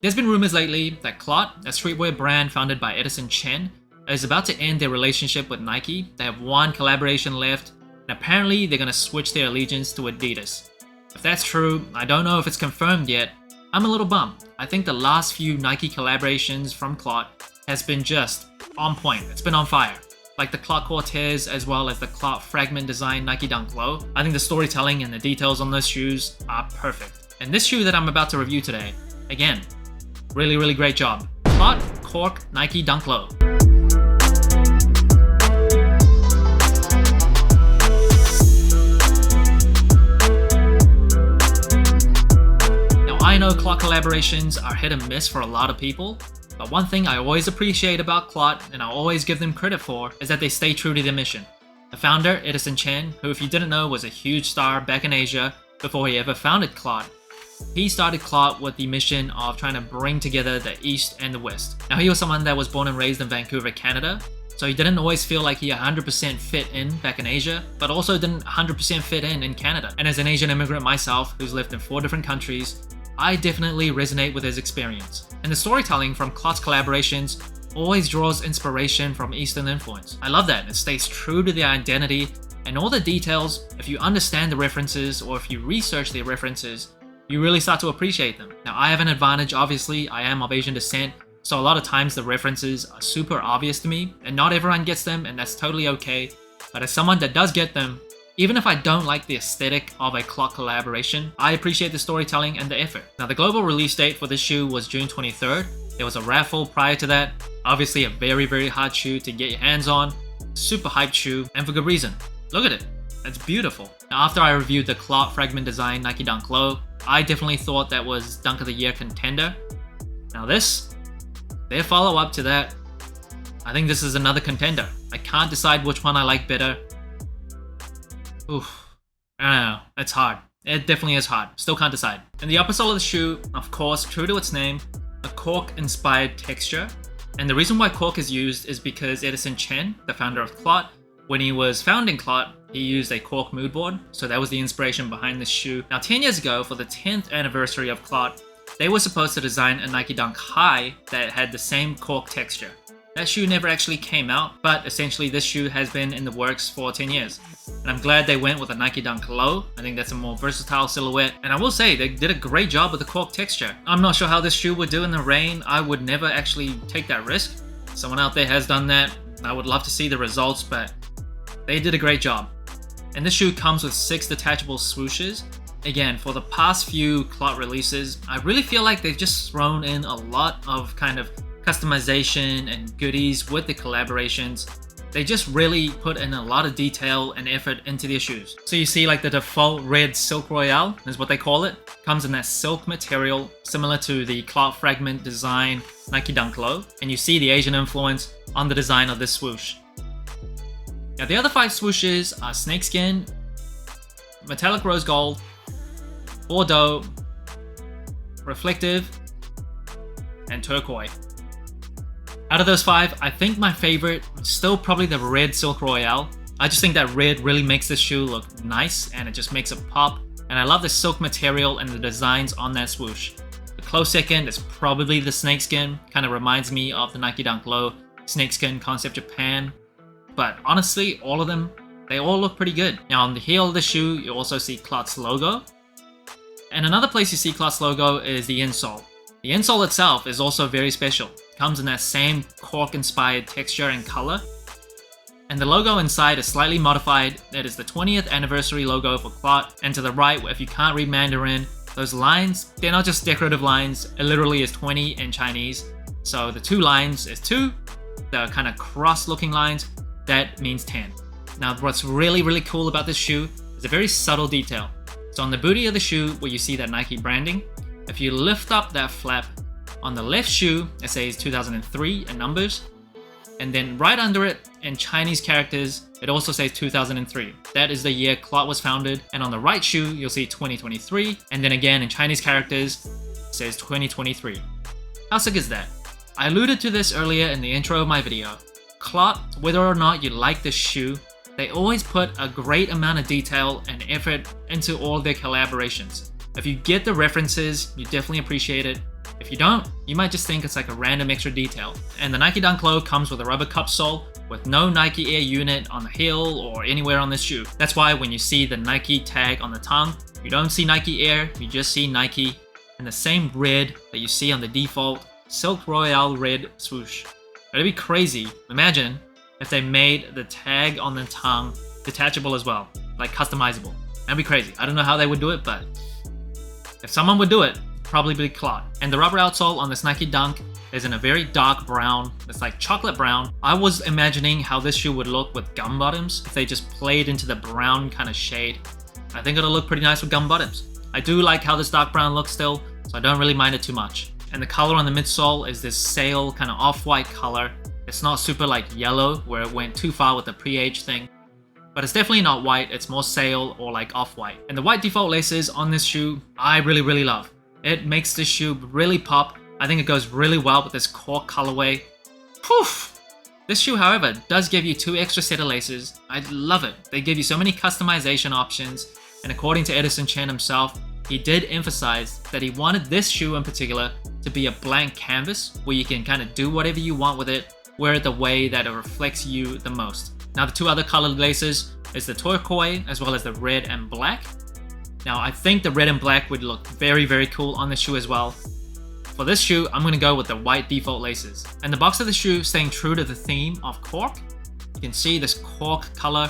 There's been rumors lately that Clot, a streetwear brand founded by Edison Chen, is about to end their relationship with Nike. They have one collaboration left, and apparently they're gonna switch their allegiance to Adidas. If that's true, I don't know if it's confirmed yet. I'm a little bummed. I think the last few Nike collaborations from Clot has been just on point. It's been on fire. Like the Clot Cortez as well as the Clot Fragment Design Nike Dunk Low. I think the storytelling and the details on those shoes are perfect. And this shoe that I'm about to review today, again, really great job. Clot Cork Nike Dunk Low. Now I know Clot collaborations are hit and miss for a lot of people, but one thing I always appreciate about Clot, and I always give them credit for, is that they stay true to their mission. The founder, Edison Chen, who if you didn't know was a huge star back in Asia before he ever founded Clot, he started Clot with the mission of trying to bring together the East and the West. Now he was someone that was born and raised in Vancouver, Canada, so he didn't always feel like he 100% fit in back in Asia, but also didn't 100% fit in Canada. And as an Asian immigrant myself, who's lived in 4 different countries, I definitely resonate with his experience. And the storytelling from Clot's collaborations always draws inspiration from Eastern influence. I love that. It stays true to their identity, and all the details, if you understand the references or if you research the references, you really start to appreciate them. Now I have an advantage, obviously, I am of Asian descent, so a lot of times the references are super obvious to me, and not everyone gets them, and that's totally okay. But as someone that does get them, even if I don't like the aesthetic of a Clot collaboration, I appreciate the storytelling and the effort. Now the global release date for this shoe was June 23rd. There was a raffle prior to that. Obviously a very hard shoe to get your hands on. Super hyped shoe, and for good reason. Look at it, it's beautiful. Now after I reviewed the Clot Fragment Design Nike Dunk Low, I definitely thought that was Dunk of the Year contender. Now this, their follow-up to that, I think this is another contender. I can't decide which one I like better. Oof, I don't know, it's hard. It definitely is hard, still can't decide. In the upper sole of the shoe, of course, true to its name, a cork-inspired texture. And the reason why cork is used is because Edison Chen, the founder of Clot, when he was founding Clot, he used a cork mood board, so that was the inspiration behind this shoe. Now 10 years ago, for the 10th anniversary of Clot, they were supposed to design a Nike Dunk High that had the same cork texture. That shoe never actually came out, but essentially this shoe has been in the works for 10 years. And I'm glad they went with a Nike Dunk Low. I think that's a more versatile silhouette. And I will say, they did a great job with the cork texture. I'm not sure how this shoe would do in the rain. I would never actually take that risk. Someone out there has done that. I would love to see the results, but they did a great job. And this shoe comes with 6 detachable swooshes. Again, for the past few Clot releases, I really feel like they've just thrown in a lot of kind of customization and goodies with the collaborations. They just really put in a lot of detail and effort into their shoes. So you see like the default red Silk Royale is what they call it. Comes in that silk material similar to the Clot Fragment Design Nike Dunk Low. And you see the Asian influence on the design of this swoosh. Now the other 5 swooshes are snakeskin, metallic rose gold, bordeaux, reflective, and turquoise. Out of those 5, I think my favorite is still probably the red Silk Royale. I just think that red really makes this shoe look nice and it just makes it pop. And I love the silk material and the designs on that swoosh. The close second is probably the snakeskin. Kind of reminds me of the Nike Dunk Low snakeskin concept Japan. But honestly, all of them, they all look pretty good. Now on the heel of the shoe, you also see Clot's logo. And another place you see Clot's logo is the insole. The insole itself is also very special. Comes in that same cork-inspired texture and color. And the logo inside is slightly modified. It is the 20th anniversary logo for Clot. And to the right, if you can't read Mandarin, those lines, they're not just decorative lines. It literally is 20 in Chinese. So the 2 lines is 2. The kind of cross-looking lines, that means 10. Now what's really cool about this shoe is a very subtle detail. So on the booty of the shoe where you see that Nike branding, if you lift up that flap, on the left shoe, it says 2003 in numbers, and then right under it, in Chinese characters, it also says 2003. That is the year Clot was founded, and on the right shoe, you'll see 2023, and then again in Chinese characters, it says 2023. How sick is that? I alluded to this earlier in the intro of my video. Clot, whether or not you like this shoe, they always put a great amount of detail and effort into all their collaborations. If you get the references, you definitely appreciate it. If you don't, you might just think it's like a random extra detail. And the Nike Dunk Low comes with a rubber cup sole with no Nike Air unit on the heel or anywhere on this shoe. That's why when you see the Nike tag on the tongue, you don't see Nike Air, you just see Nike in the same red that you see on the default Silk Royale red swoosh. It'd be crazy. Imagine if they made the tag on the tongue detachable as well, like customizable. That'd be crazy. I don't know how they would do it, but if someone would do it, probably be Clot. And the rubber outsole on this Nike Dunk is in a very dark brown. It's like chocolate brown. I was imagining how this shoe would look with gum bottoms if they just played into the brown kind of shade. I think it'll look pretty nice with gum bottoms. I do like how this dark brown looks still, so I don't really mind it too much. And the color on the midsole is this sail kind of off-white color. It's not super like yellow where it went too far with the pre-age thing. But it's definitely not white, it's more sail or like off-white. And the white default laces on this shoe, I really love. It makes this shoe really pop. I think it goes really well with this cork colorway. Poof! This shoe, however, does give you 2 extra set of laces. I love it. They give you so many customization options. And according to Edison Chen himself, he did emphasize that he wanted this shoe in particular to be a blank canvas where you can kind of do whatever you want with it, wear it the way that it reflects you the most. Now the 2 other colored laces is the turquoise as well as the red and black. Now I think the red and black would look very cool on the shoe as well. For this shoe, I'm going to go with the white default laces. And the box of the shoe staying true to the theme of cork. You can see this cork color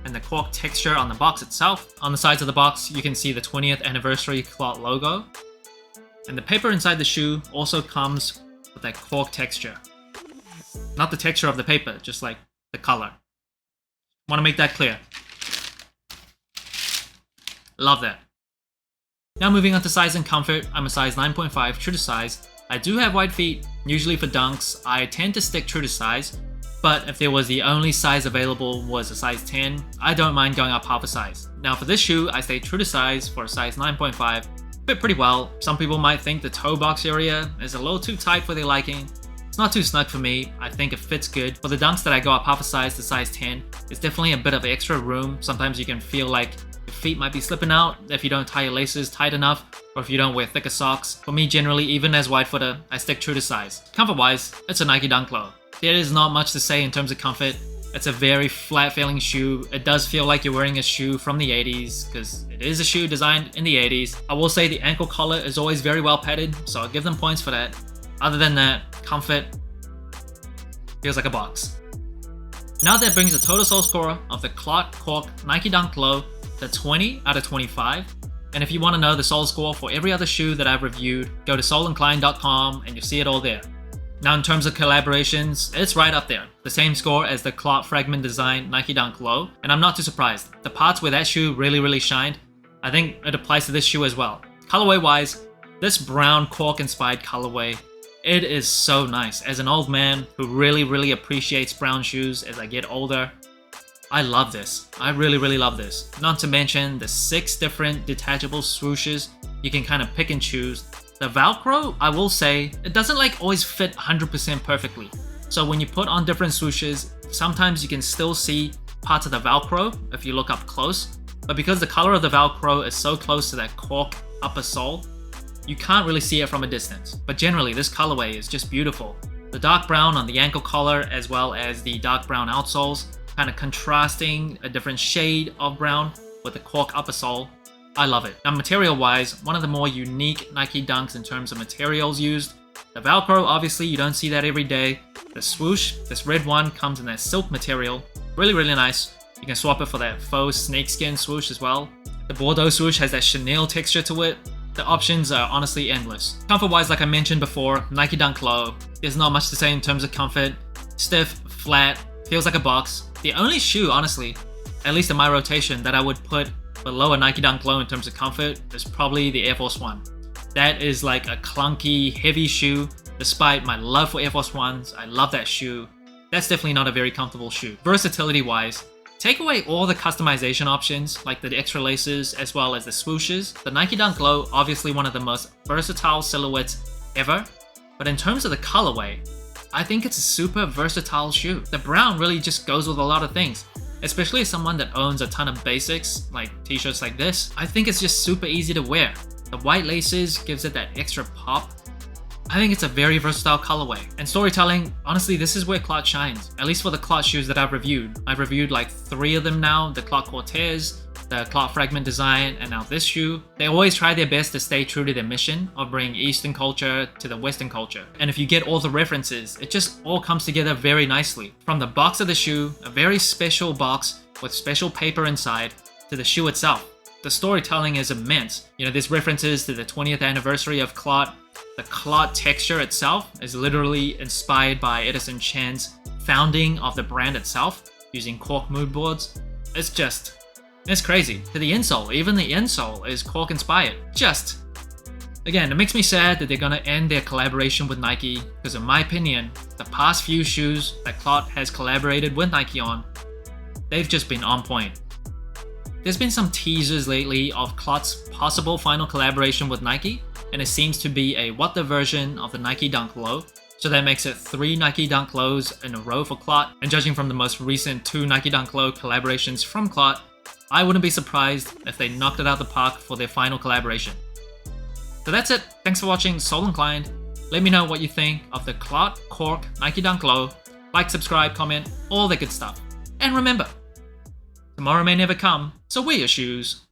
and the cork texture on the box itself. On the sides of the box, you can see the 20th anniversary Clot logo. And the paper inside the shoe also comes with that cork texture. Not the texture of the paper, just like the color. Want to make that clear. Love that. Now moving on to size and comfort, I'm a size 9.5 true to size. I do have wide feet, usually for dunks. I tend to stick true to size, but if there was the only size available was a size 10, I don't mind going up half a size. Now for this shoe, I stay true to size for a size 9.5. Fit pretty well. Some people might think the toe box area is a little too tight for their liking. It's not too snug for me. I think it fits good. For the dunks that I go up half a size to size 10, it's definitely a bit of extra room. Sometimes you can feel like your feet might be slipping out if you don't tie your laces tight enough, or if you don't wear thicker socks. For me, generally, even as wide footer, I stick true to size. Comfort wise, it's a Nike Dunk Low. There is not much to say in terms of comfort. It's a very flat feeling shoe. It does feel like you're wearing a shoe from the 80s, because it is a shoe designed in the 80s. I will say the ankle collar is always very well padded, so I'll give them points for that. Other than that, comfort feels like a box. Now that brings the total sole score of the Clot Cork Nike Dunk Low to 20 out of 25. And if you want to know the sole score for every other shoe that I've reviewed, go to soleandklein.com and you'll see it all there. Now in terms of collaborations, it's right up there. The same score as the Clot Fragment Design Nike Dunk Low, and I'm not too surprised. The parts where that shoe really shined, I think it applies to this shoe as well. Colorway wise, this brown cork inspired colorway, it is so nice. As an old man who really appreciates brown shoes as I get older, I love this. I really love this. Not to mention the 6 different detachable swooshes you can kind of pick and choose. The Velcro, I will say, it doesn't like always fit 100% perfectly. So when you put on different swooshes, sometimes you can still see parts of the Velcro if you look up close. But because the color of the Velcro is so close to that cork upper sole, you can't really see it from a distance. But generally, this colorway is just beautiful. The dark brown on the ankle collar as well as the dark brown outsoles, kind of contrasting a different shade of brown with the cork upper sole. I love it. Now material wise, one of the more unique Nike Dunks in terms of materials used. The Velcro, obviously you don't see that every day. The swoosh, this red one, comes in that silk material. Really nice. You can swap it for that faux snakeskin swoosh as well. The Bordeaux swoosh has that chenille texture to it. The options are honestly endless. Comfort wise, like I mentioned before, Nike Dunk Low. There's not much to say in terms of comfort. Stiff, flat, feels like a box. The only shoe, honestly, at least in my rotation, that I would put below a Nike Dunk Low in terms of comfort is probably the Air Force One. That is like a clunky, heavy shoe. Despite my love for Air Force Ones, I love that shoe. That's definitely not a very comfortable shoe. Versatility wise, take away all the customization options like the extra laces as well as the swooshes. The Nike Dunk Low, obviously one of the most versatile silhouettes ever. But in terms of the colorway, I think it's a super versatile shoe. The brown really just goes with a lot of things. Especially as someone that owns a ton of basics, like t-shirts like this, I think it's just super easy to wear. The white laces gives it that extra pop. I think it's a very versatile colorway. And storytelling, honestly, this is where Clot shines. At least for the Clot shoes that I've reviewed. I've reviewed like 3 of them now, the Clot Cortez, the Clot Fragment design, and now this shoe. They always try their best to stay true to their mission of bringing Eastern culture to the Western culture. And if you get all the references, it just all comes together very nicely. From the box of the shoe, a very special box with special paper inside, to the shoe itself. The storytelling is immense. You know, there's references to the 20th anniversary of Clot. The Clot texture itself is literally inspired by Edison Chen's founding of the brand itself, using cork mood boards. It's crazy. To the insole, even the insole is cork inspired. Again, it makes me sad that they're gonna end their collaboration with Nike, because in my opinion, the past few shoes that Clot has collaborated with Nike on, they've just been on point. There's been some teasers lately of Clot's possible final collaboration with Nike, and it seems to be a What The version of the Nike Dunk Low. So that makes it 3 Nike Dunk Lows in a row for Clot, and judging from the most recent 2 Nike Dunk Low collaborations from Clot, I wouldn't be surprised if they knocked it out the park for their final collaboration. So that's it. Thanks for watching Sole Inclined. Let me know what you think of the Clot Cork Nike Dunk Low. Like, subscribe, comment, all that good stuff. And remember, tomorrow may never come, so wear your shoes.